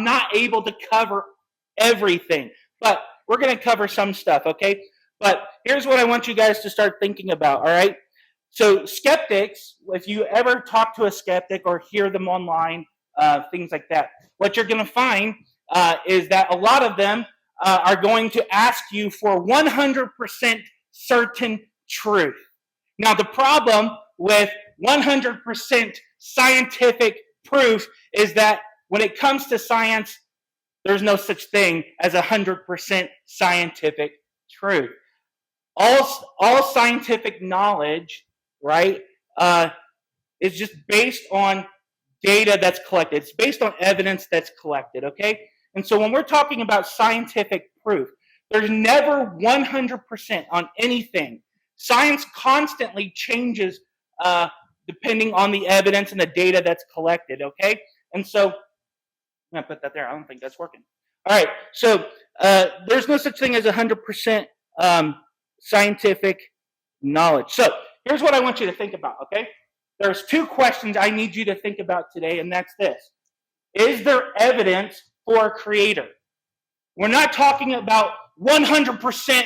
I'm not able to cover everything, but we're going to cover some stuff, okay? But here's what I want you guys to start thinking about, all right? So skeptics, if you ever talk to a skeptic or hear them online, things like that, what you're going to find is that a lot of them are going to ask you for 100% certain truth. Now, the problem with 100% scientific proof is that when it comes to science, there's no such thing as 100% scientific truth. All scientific knowledge, right, is just based on data that's collected. It's based on evidence that's collected, okay? And so when we're talking about scientific proof, there's never 100% on anything. Science constantly changes depending on the evidence and the data that's collected, okay? And so, I'm going to put that there. I don't think that's working. All right, so there's no such thing as 100% scientific knowledge. So here's what I want you to think about, okay? There's two questions I need you to think about today, and that's this. Is there evidence for a creator? We're not talking about 100%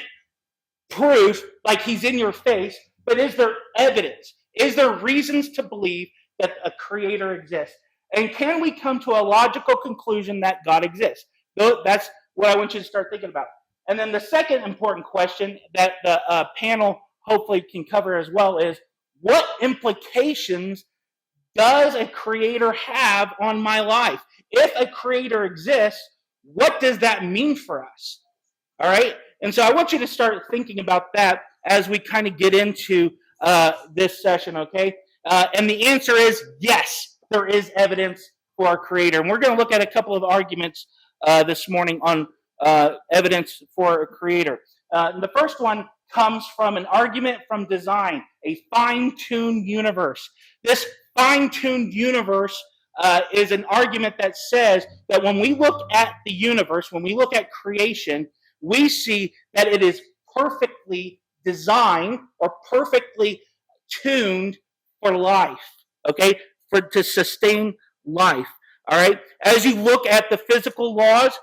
proof like he's in your face, but is there evidence? Is there reasons to believe that a creator exists? And can we come to a logical conclusion that God exists? That's what I want you to start thinking about. And then the second important question that the panel hopefully can cover as well is, what implications does a creator have on my life? If a creator exists, what does that mean for us? All right? And so I want you to start thinking about that as we kind of get into this session, okay? And the answer is yes, there is evidence for our creator. And we're going to look at a couple of arguments this morning on evidence for a creator. The first one comes from an argument from design, a fine-tuned universe. This fine-tuned universe is an argument that says that when we look at the universe, when we look at creation, we see that it is perfectly designed or perfectly tuned for life, okay, to sustain life, all right? As you look at the physical laws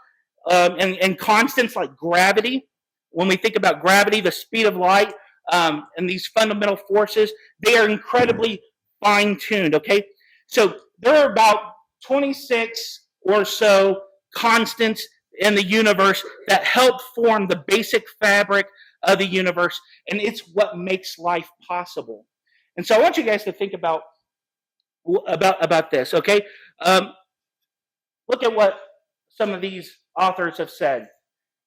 and constants like gravity, when we think about gravity, the speed of light, and these fundamental forces, they are incredibly fine-tuned, okay? So there are about 26 or so constants in the universe that help form the basic fabric of the universe, and it's what makes life possible. And so I want you guys to think about this, okay? Look at what some of these authors have said.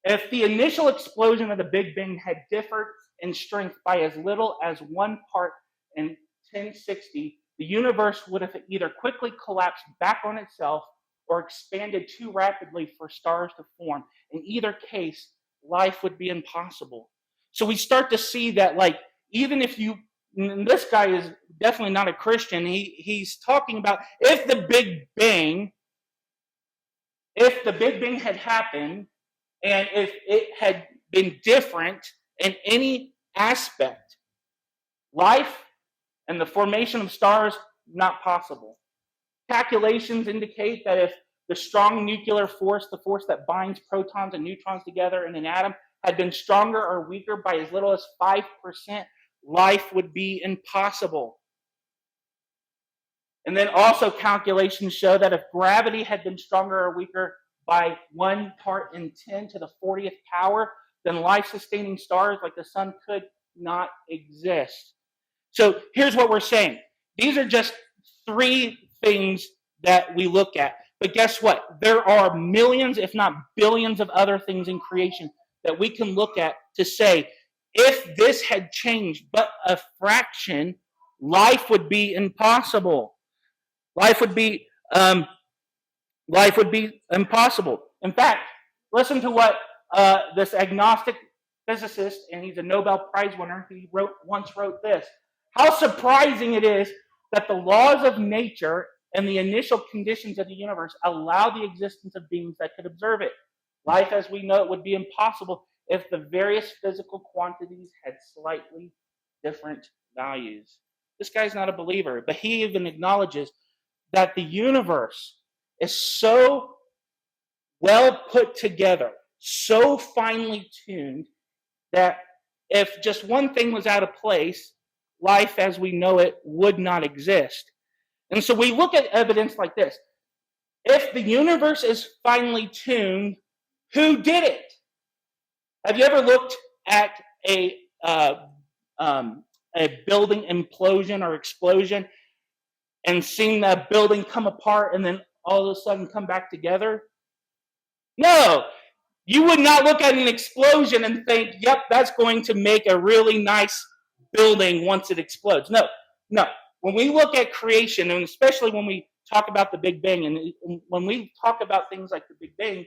If the initial explosion of the Big Bang had differed in strength by as little as 1 part in 1060, the universe would have either quickly collapsed back on itself or expanded too rapidly for stars to form. In either case, life would be impossible. So we start to see that, like, even if you, and this guy is definitely not a Christian, he's talking about if the Big Bang had happened, and if it had been different in any aspect, life and the formation of stars, not possible. Calculations indicate that if the strong nuclear force, the force that binds protons and neutrons together in an atom, had been stronger or weaker by as little as 5%, life would be impossible. And then also calculations show that if gravity had been stronger or weaker by 1 part in 10 to the 40th power, then life-sustaining stars like the sun could not exist. So here's what we're saying. These are just 3 things that we look at. But guess what? There are millions, if not billions, of other things in creation that we can look at to say, if this had changed but a fraction, life would be impossible. Life would be impossible. In fact, listen to what this agnostic physicist, and he's a Nobel Prize winner, he once wrote this. How surprising it is that the laws of nature and the initial conditions of the universe allow the existence of beings that could observe it. Life as we know it would be impossible if the various physical quantities had slightly different values. This guy's not a believer, but he even acknowledges that the universe is so well put together, so finely tuned that if just one thing was out of place, life as we know it would not exist. And so we look at evidence like this. If the universe is finely tuned, who did it? Have you ever looked at a building implosion or explosion and seen that building come apart and then all of a sudden come back together? No, you would not look at an explosion and think, yep, that's going to make a really nice building once it explodes. No. When we look at creation, and especially when we talk about the Big Bang, and when we talk about things like the Big Bang,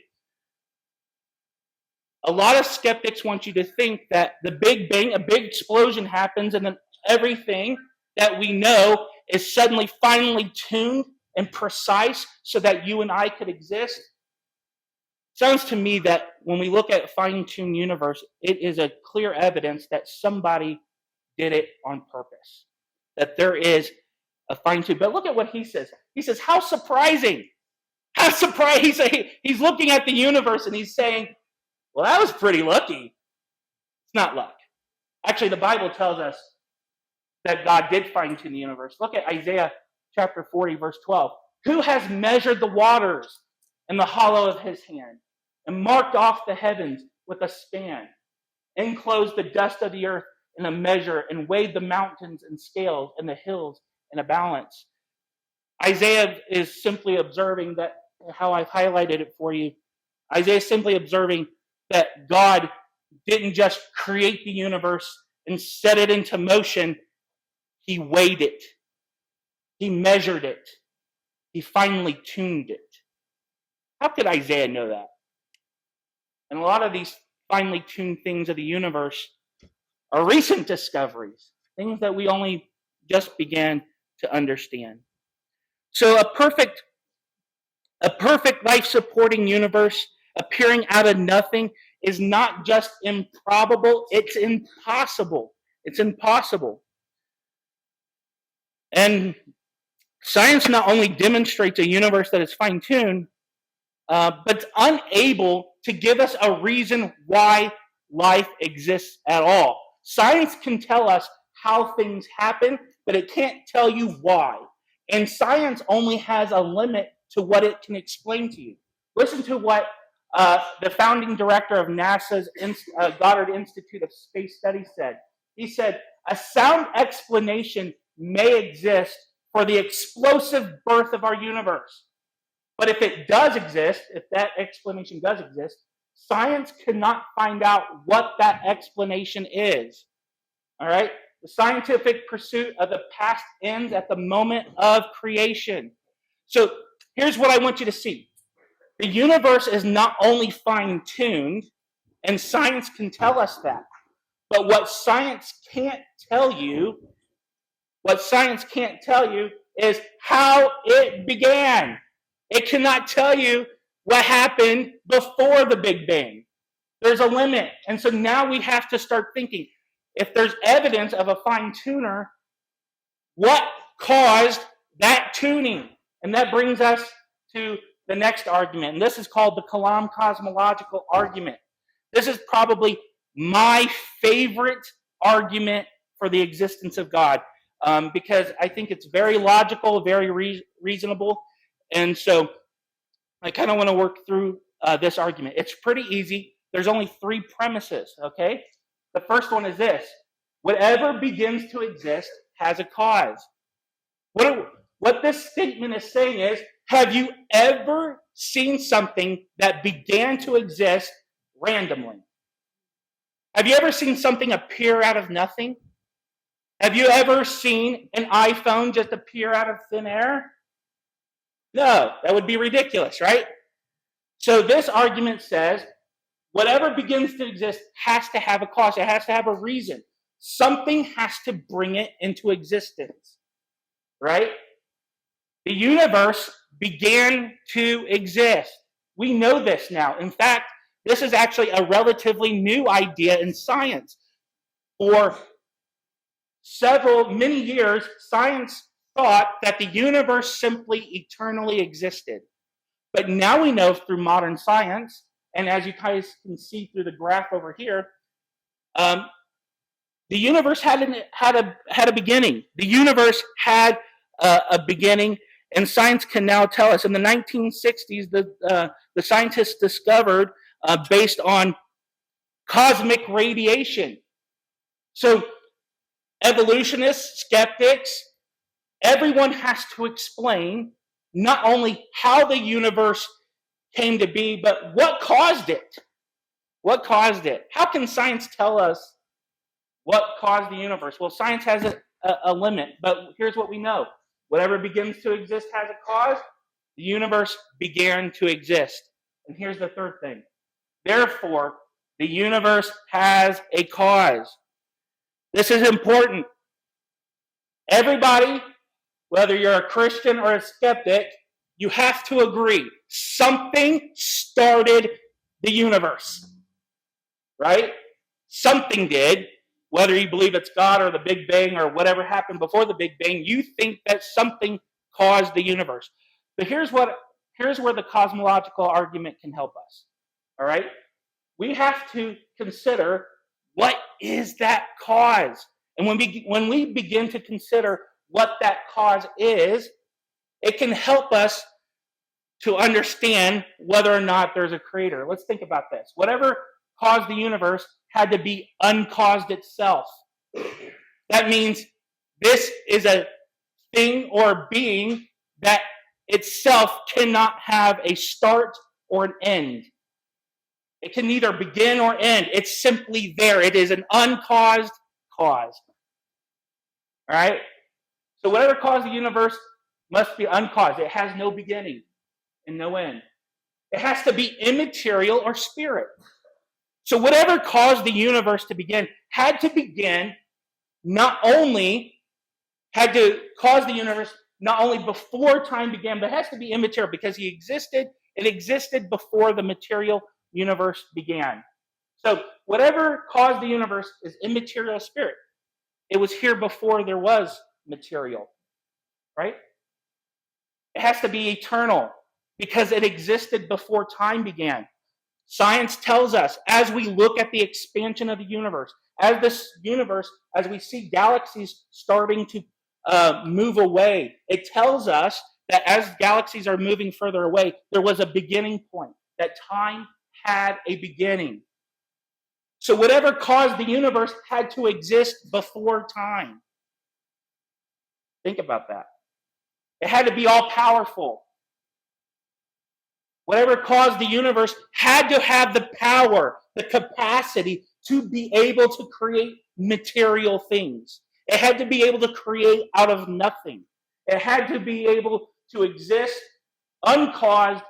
a lot of skeptics want you to think that the Big Bang, a big explosion happens, and then everything that we know is suddenly finely tuned and precise so that you and I could exist. Sounds to me that when we look at a fine-tuned universe, it is a clear evidence that somebody did it on purpose, that there is a fine-tuned. But look at what he says. He says, how surprising. How surprising. He's looking at the universe and he's saying, well, that was pretty lucky. It's not luck. Actually, the Bible tells us that God did fine-tune the universe. Look at Isaiah chapter 40, verse 12. Who has measured the waters in the hollow of his hand, and marked off the heavens with a span, enclosed the dust of the earth in a measure, and weighed the mountains in scales and the hills in a balance? Isaiah is simply observing that, how I've highlighted it for you, Isaiah is simply observing that God didn't just create the universe and set it into motion. He weighed it. He measured it. He finely tuned it. How could Isaiah know that? And a lot of these finely tuned things of the universe are recent discoveries, things that we only just began to understand. So a perfect life-supporting universe appearing out of nothing is not just improbable, it's impossible. It's impossible. And science not only demonstrates a universe that is fine-tuned, but it's unable to give us a reason why life exists at all. Science can tell us how things happen, but it can't tell you why. And science only has a limit to what it can explain to you. Listen to what the founding director of NASA's Goddard Institute of Space Studies said. He said, a sound explanation may exist for the explosive birth of our universe. But if it does exist, if that explanation does exist, science cannot find out what that explanation is. All right? The scientific pursuit of the past ends at the moment of creation. So here's what I want you to see. The universe is not only fine-tuned, and science can tell us that, but what science can't tell you is how it began. It cannot tell you what happened before the Big Bang. There's a limit. And so now we have to start thinking, if there's evidence of a fine-tuner, what caused that tuning? And that brings us to the next argument. And this is called the Kalam cosmological argument. This is probably my favorite argument for the existence of God, because I think it's very logical, very reasonable. And so I kind of want to work through this argument. It's pretty easy. There's only 3 premises, okay? The first one is this. Whatever begins to exist has a cause. What this statement is saying is, have you ever seen something that began to exist randomly? Have you ever seen something appear out of nothing? Have you ever seen an iPhone just appear out of thin air? No, that would be ridiculous, right? So this argument says, whatever begins to exist has to have a cause. It has to have a reason. Something has to bring it into existence, right? The universe began to exist. We know this now. In fact, this is actually a relatively new idea in science. For many years, science thought that the universe simply eternally existed. But now we know through modern science, and as you guys can see through the graph over here, the universe had a beginning. The universe had a beginning, and science can now tell us. In the 1960s, the scientists discovered, based on cosmic radiation. So evolutionists, skeptics, everyone has to explain not only how the universe came to be, but what caused it. What caused it? How can science tell us what caused the universe? Well, science has a limit, but here's what we know. Whatever begins to exist has a cause. The universe began to exist. And here's the third thing. Therefore, the universe has a cause. This is important. Everybody, whether you're a Christian or a skeptic, you have to agree. Something started the universe. Right? Something did. Whether you believe it's God or the Big Bang or whatever happened before the Big Bang, you think that something caused the universe. But here's where the cosmological argument can help us. All right? We have to consider, what is that cause? And when we begin to consider what that cause is, it can help us to understand whether or not there's a creator. Let's think about this. Whatever caused the universe had to be uncaused itself. That means this is a thing or being that itself cannot have a start or an end. It can neither begin or end. It's simply there. It is an uncaused cause. All right? So whatever caused the universe must be uncaused. It has no beginning and no end. It has to be immaterial or spirit. So whatever caused the universe to begin had to begin not only had to cause the universe not only before time began, but it has to be immaterial because it existed before the material universe began. So whatever caused the universe is immaterial spirit. It was here before there was material, right? It has to be eternal because it existed before time began. Science tells us, as we look at the expansion of the universe, as we see galaxies starting to move away, it tells us that as galaxies are moving further away, there was a beginning point, that time had a beginning. So whatever caused the universe had to exist before time. Think about that. It had to be all-powerful. Whatever caused the universe had to have the power, the capacity to be able to create material things. It had to be able to create out of nothing. It had to be able to exist uncaused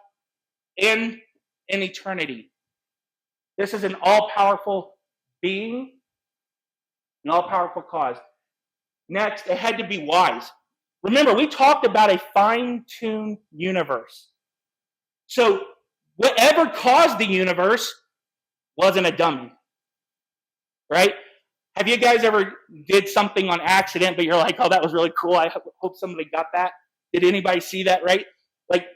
in eternity. This is an all-powerful being, an all-powerful cause. Next, it had to be wise. Remember, we talked about a fine-tuned universe. So whatever caused the universe wasn't a dummy, right? Have you guys ever did something on accident, but you're like, oh, that was really cool. I hope somebody got that. Did anybody see that, right? Like,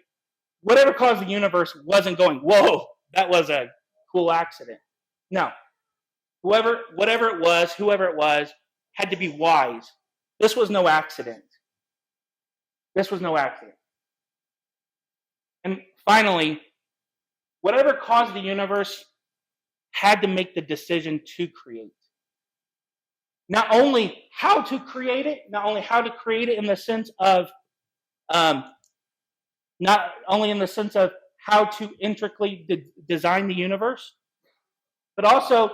whatever caused the universe wasn't going, whoa, that was a cool accident. No. Whoever it was, had to be wise. This was no accident. And finally, whatever caused the universe had to make the decision to create. Not only how to create it in the sense of, not only in the sense of how to intricately design the universe, but also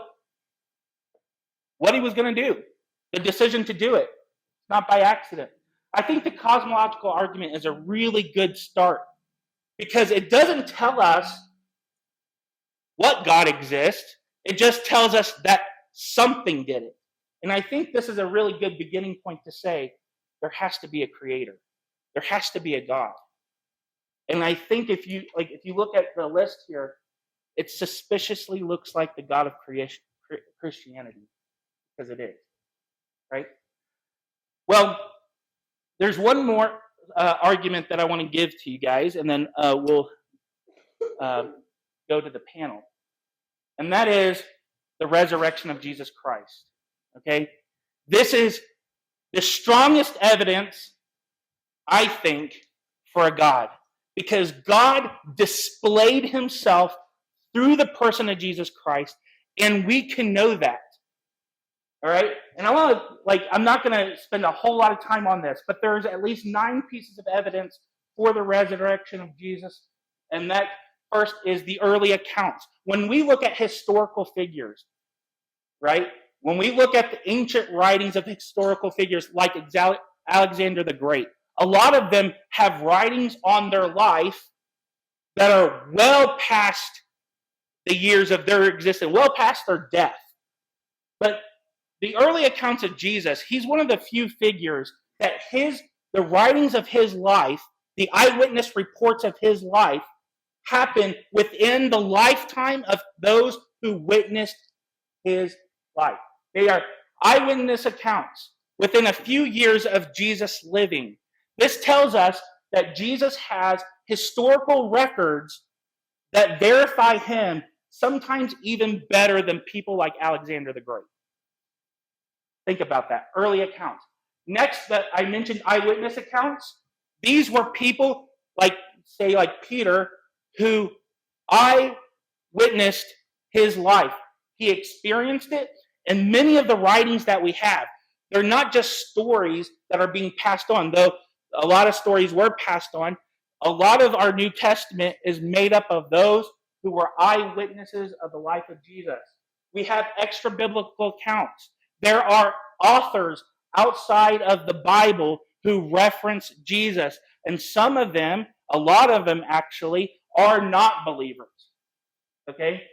what he was going to do, the decision to do it, not by accident. I think the cosmological argument is a really good start because it doesn't tell us what God exists. It just tells us that something did it. And I think this is a really good beginning point to say there has to be a creator. There has to be a God. And I think if you look at the list here, it suspiciously looks like the God of creation, Christianity, because it is, right? Well, there's one more argument that I want to give to you guys, and then we'll go to the panel. And that is the resurrection of Jesus Christ. Okay? This is the strongest evidence, I think, for a God. Because God displayed himself through the person of Jesus Christ, and we can know that. All right? And I'm not going to spend a whole lot of time on this, but there's at least 9 pieces of evidence for the resurrection of Jesus. And that first is the early accounts. When we look at historical figures, right? When we look at the ancient writings of historical figures like Alexander the Great, a lot of them have writings on their life that are well past the years of their existence, well past their death. But the early accounts of Jesus, he's one of the few figures that the writings of his life, the eyewitness reports of his life, happen within the lifetime of those who witnessed his life. They are eyewitness accounts within a few years of Jesus living. This tells us that Jesus has historical records that verify him, sometimes even better than people like Alexander the Great. Think about that. Early accounts. Next, that I mentioned eyewitness accounts. These were people like Peter, who eyewitnessed his life. He experienced it, and many of the writings that we have, they're not just stories that are being passed on, though a lot of stories were passed on. A lot of our New Testament is made up of those who were eyewitnesses of the life of Jesus. We have extra biblical accounts. There are authors outside of the Bible who reference Jesus, and some of them, a lot of them actually, are not believers. Okay?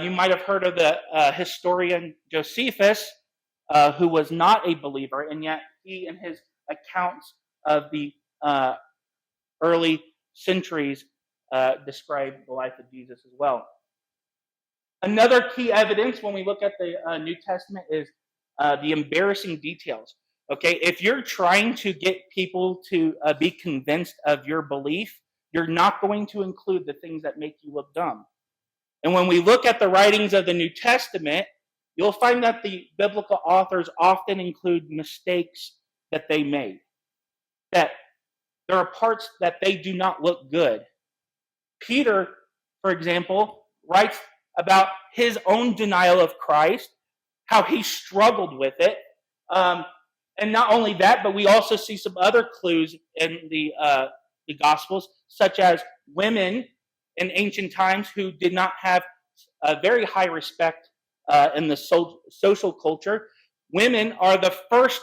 You might have heard of the historian Josephus, who was not a believer, and yet he, in his accounts of the early centuries, described the life of Jesus as well. Another key evidence when we look at the New Testament is the embarrassing details. Okay, if you're trying to get people to be convinced of your belief, you're not going to include the things that make you look dumb. And when we look at the writings of the New Testament, you'll find that the biblical authors often include mistakes that they made. That there are parts that they do not look good. Peter, for example, writes about his own denial of Christ, how he struggled with it. And not only that, but we also see some other clues in the Gospels, such as women in ancient times who did not have a very high respect in the social culture. Women are the first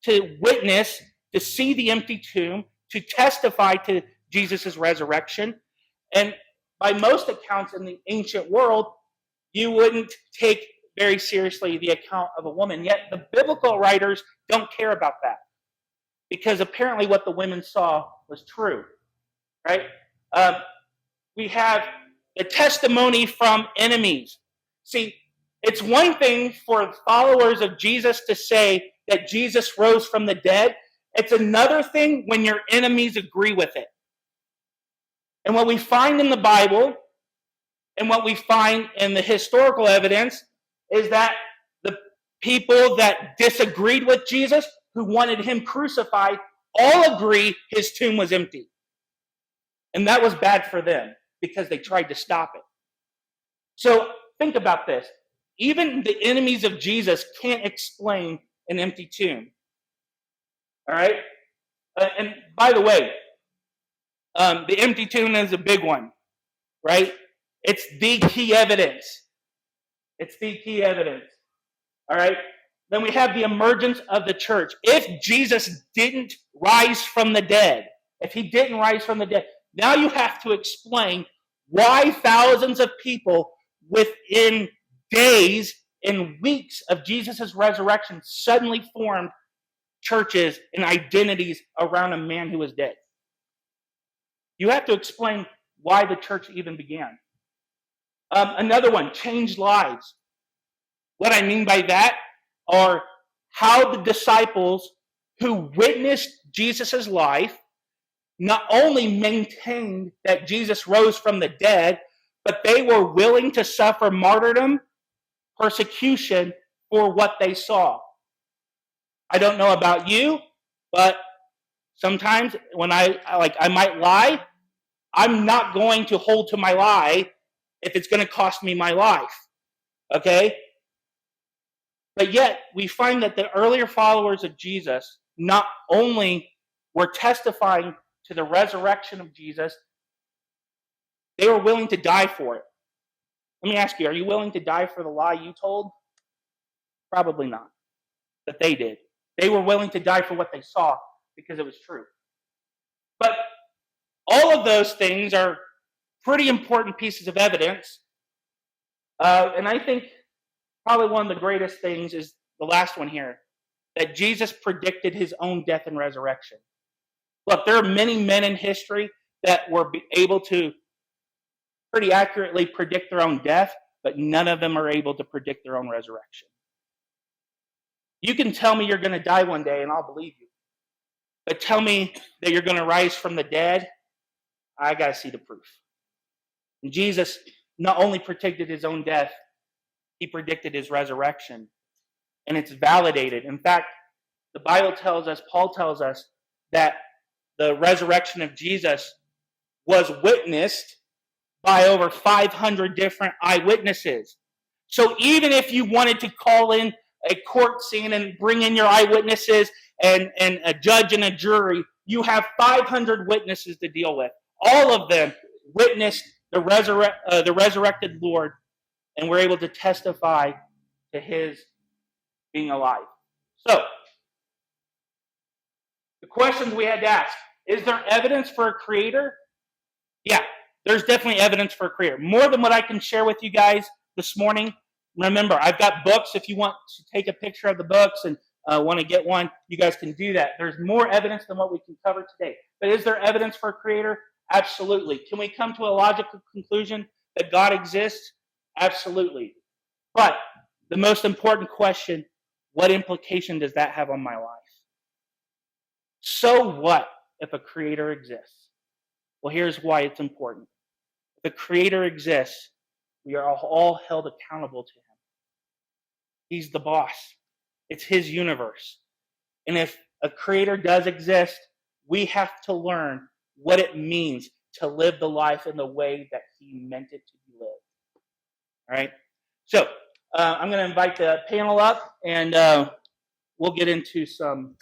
to witness, to see the empty tomb, to testify to Jesus' resurrection. And by most accounts in the ancient world, you wouldn't take very seriously the account of a woman. Yet the biblical writers don't care about that, because apparently what the women saw was true, right? We have the testimony from enemies. See, it's one thing for followers of Jesus to say that Jesus rose from the dead. It's another thing when your enemies agree with it. And what we find in the Bible and what we find in the historical evidence is that the people that disagreed with Jesus, who wanted him crucified, all agree his tomb was empty. And that was bad for them because they tried to stop it. So think about this. Even the enemies of Jesus can't explain an empty tomb. All right? And by the way, the empty tomb is a big one, right? It's the key evidence. It's the key evidence. All right? Then we have the emergence of the church. If Jesus didn't rise from the dead, now you have to explain why thousands of people within days and weeks of Jesus' resurrection suddenly formed churches and identities around a man who was dead. You have to explain why the church even began. Another one, changed lives. What I mean by that are how the disciples who witnessed Jesus' life not only maintained that Jesus rose from the dead, but they were willing to suffer martyrdom, persecution for what they saw. I don't know about you, but sometimes when I might lie, I'm not going to hold to my lie if it's going to cost me my life. Okay? But yet, we find that the earlier followers of Jesus not only were testifying to the resurrection of Jesus, they were willing to die for it. Let me ask you, are you willing to die for the lie you told? Probably not. But they did. They were willing to die for what they saw because it was true. But all of those things are pretty important pieces of evidence. And I think probably one of the greatest things is the last one here, that Jesus predicted his own death and resurrection. Look, there are many men in history that were able to pretty accurately predict their own death, but none of them are able to predict their own resurrection. You can tell me you're going to die one day, and I'll believe you. But tell me that you're going to rise from the dead, I got to see the proof. And Jesus not only predicted his own death, he predicted his resurrection. And it's validated. In fact, the Bible tells us, Paul tells us, that the resurrection of Jesus was witnessed by over 500 different eyewitnesses. So even if you wanted to call in a court scene and bring in your eyewitnesses and a judge and a jury, you have 500 witnesses to deal with. All of them witnessed the resurrected Lord and were able to testify to his being alive. So, the questions we had to ask: is there evidence for a creator? Yeah, there's definitely evidence for a creator. More than what I can share with you guys this morning. Remember, I've got books. If you want to take a picture of the books and want to get one, you guys can do that. There's more evidence than what we can cover today. But is there evidence for a creator? Absolutely. Can we come to a logical conclusion that God exists? Absolutely. But the most important question, what implication does that have on my life? So what if a creator exists? Well, here's why it's important. If a creator exists, we are all held accountable to him. He's the boss. It's his universe. And if a creator does exist, we have to learn what it means to live the life in the way that he meant it to be lived. All right? So, I'm going to invite the panel up, and we'll get into some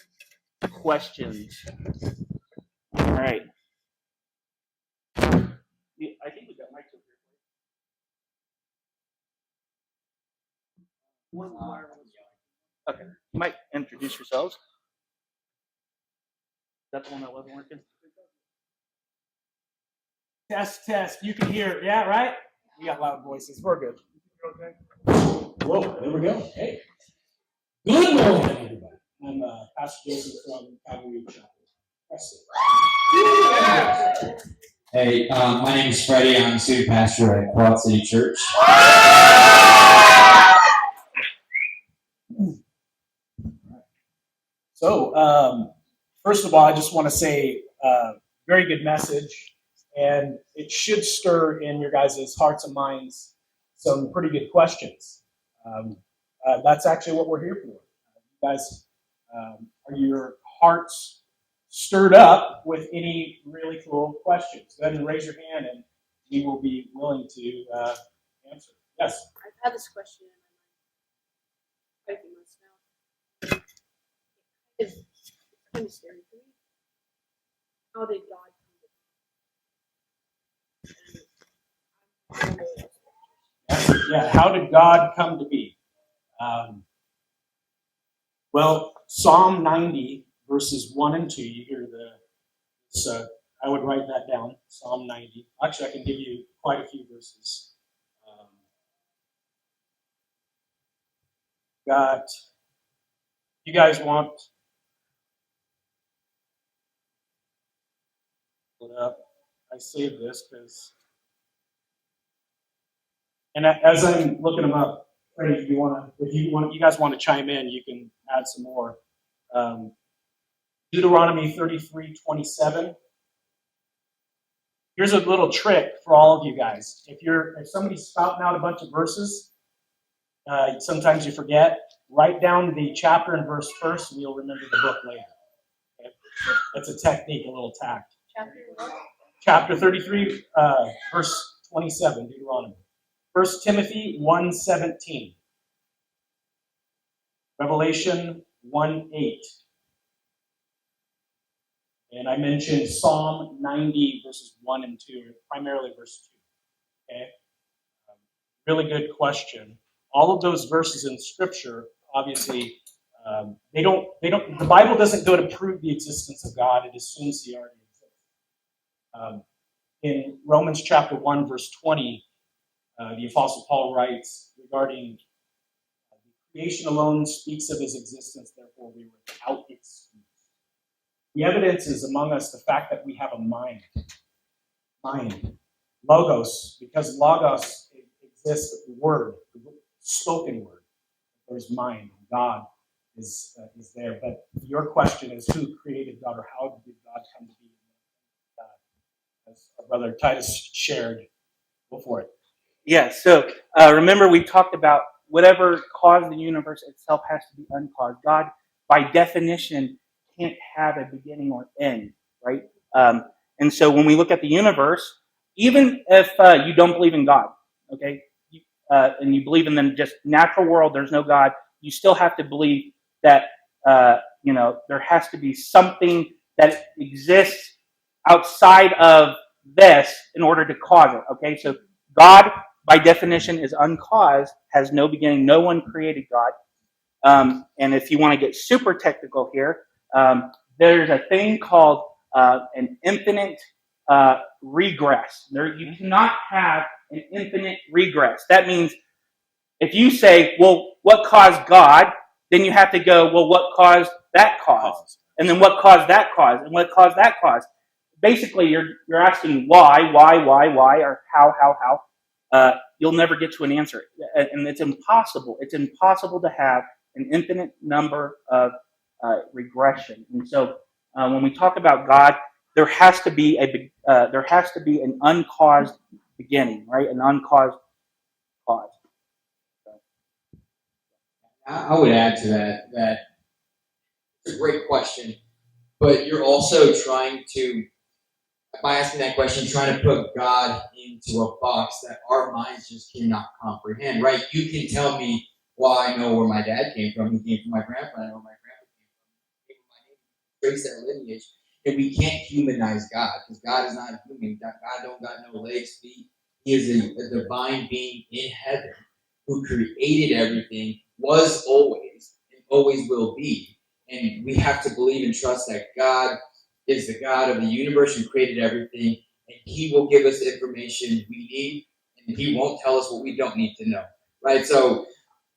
questions. All right. I think we got mics over here. Okay. You might introduce yourselves. That's the one that wasn't working. Test. You can hear it. Yeah, right? We got loud voices. We're good. Okay. Whoa, there we go. Hey. Good morning, everybody. I'm Pastor Jason from Calvary Chapel. Hey, my name is Freddy. I'm the student pastor at Quad City Church. So, first of all, I just want to say very good message, and it should stir in your guys' hearts and minds some pretty good questions. That's actually what we're here for. You guys, are your hearts stirred up with any really cool questions? Go ahead and raise your hand, and we will be willing to answer. Yes? I've had this question in my mind quite a few months now. It's kind of scary for me. How did God come to be? Yeah, how did God come to be? Well, Psalm 90, verses 1 and 2, you hear I would write that down, Psalm 90. Actually, I can give you quite a few verses. You guys want it up? I saved this because, and as I'm looking them up, if you guys want to chime in, you can add some more. Deuteronomy 33:27. Here's a little trick for all of you guys. If somebody's spouting out a bunch of verses, sometimes you forget. Write down the chapter and verse first, and you'll remember the book later. Okay? That's a technique, a little tact. Chapter 33, verse 27, Deuteronomy. 1 Timothy 1:17. Revelation 1:8. And I mentioned Psalm 90, verses 1 and 2, primarily verse 2. Okay? Really good question. All of those verses in Scripture, obviously, the Bible doesn't go to prove the existence of God. It assumes He already exists. In Romans chapter 1, verse 20, the Apostle Paul writes regarding creation alone speaks of His existence, therefore we were without excuse. The evidence is among us the fact that we have a mind. Logos, because logos exists, the word, the spoken word. There's mind. God is there. But your question is, who created God, or how did God come to be? As our brother Titus shared. Go for it. Yeah, so remember we talked about whatever caused the universe itself has to be uncaused. God, by definition, can't have a beginning or end, right? And so when we look at the universe, even if you don't believe in God, okay, and you believe in the just natural world, there's no God, you still have to believe that, there has to be something that exists outside of this in order to cause it, okay? So God, by definition, is uncaused, has no beginning. No one created God. And if you want to get super technical here, there's a thing called an infinite regress. You cannot have an infinite regress. That means if you say, well, what caused God? Then you have to go, well, what caused that cause? And then what caused that cause? And what caused that cause? Basically, you're asking why, or how. You'll never get to an answer. And it's impossible. It's impossible to have an infinite number of regression. And so when we talk about God, there has to be an uncaused beginning, right? An uncaused cause. I would add to that it's a great question, but you're also trying to, by asking that question, trying to put God into a box that our minds just cannot comprehend, right? You can tell me, well, I know where my dad came from. He came from my grandpa. I know where my grandpa came from. Trace that lineage. And we can't humanize God, because God is not human. God don't got no legs, feet. He is a divine being in heaven who created everything, was always, and always will be. And we have to believe and trust that God is the God of the universe who created everything, and He will give us the information we need, and He won't tell us what we don't need to know, right? So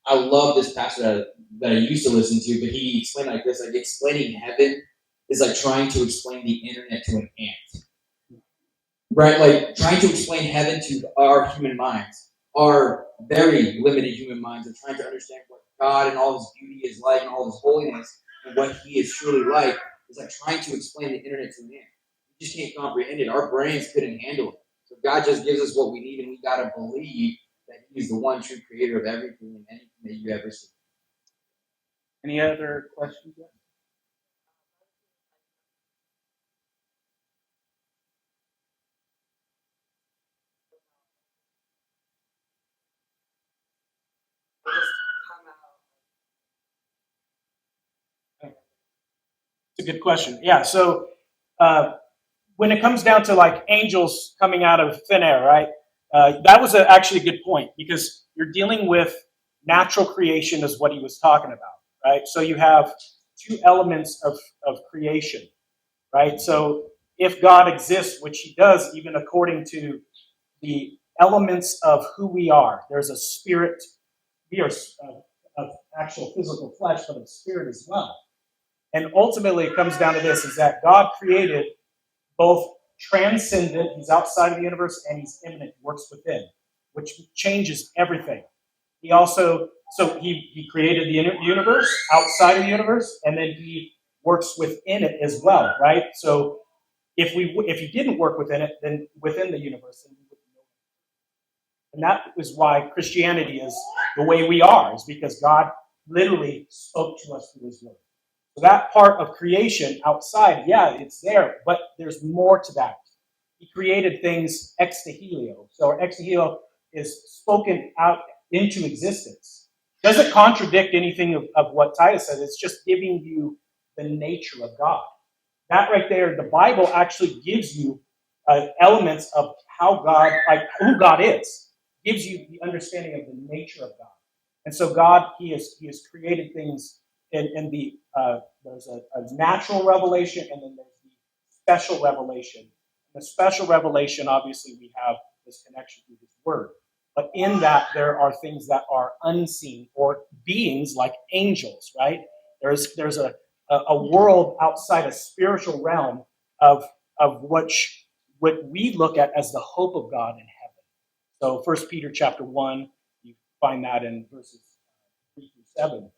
I love this pastor that I used to listen to, but he explained like this, like explaining heaven is like trying to explain the internet to an ant, right? Like trying to explain heaven to our human minds, our very limited human minds, and trying to understand what God and all His beauty is like, and all His holiness, and what He is truly like. It's like trying to explain the internet to an ant. We just can't comprehend it. Our brains couldn't handle it. So God just gives us what we need, and we got to believe that He's the one true creator of everything and anything that you ever see. Any other questions yet? It's a good question. Yeah, so when it comes down to like angels coming out of thin air, right? That was actually a good point, because you're dealing with natural creation is what he was talking about, right? So you have two elements of creation, right? So if God exists, which He does, even according to the elements of who we are, there's a spirit. We are of actual physical flesh, but of spirit as well. And ultimately, it comes down to this, is that God created both transcendent, He's outside of the universe, and He's immanent, works within, which changes everything. He also, so he created the universe, outside of the universe, and then He works within it as well, right? So If you didn't work within it, then within the universe, then we wouldn't know it. And that is why Christianity is the way we are, is because God literally spoke to us through his word. So that part of creation outside, yeah, it's there, but there's more to that. He created things ex nihilo. So ex nihilo is spoken out into existence. Doesn't contradict anything of what Titus said. It's just giving you the nature of God. That right there, the Bible actually gives you elements of how God, like who God is, gives you the understanding of the nature of God. And so God, he has created things in the there's a natural revelation, and then there's the special revelation. In the special revelation, obviously, we have this connection through his word. But in that, there are things that are unseen, or beings like angels, right? There's a world outside a spiritual realm of what we look at as the hope of God in heaven. So 1 Peter chapter 1, you find that in verses 3 through 7.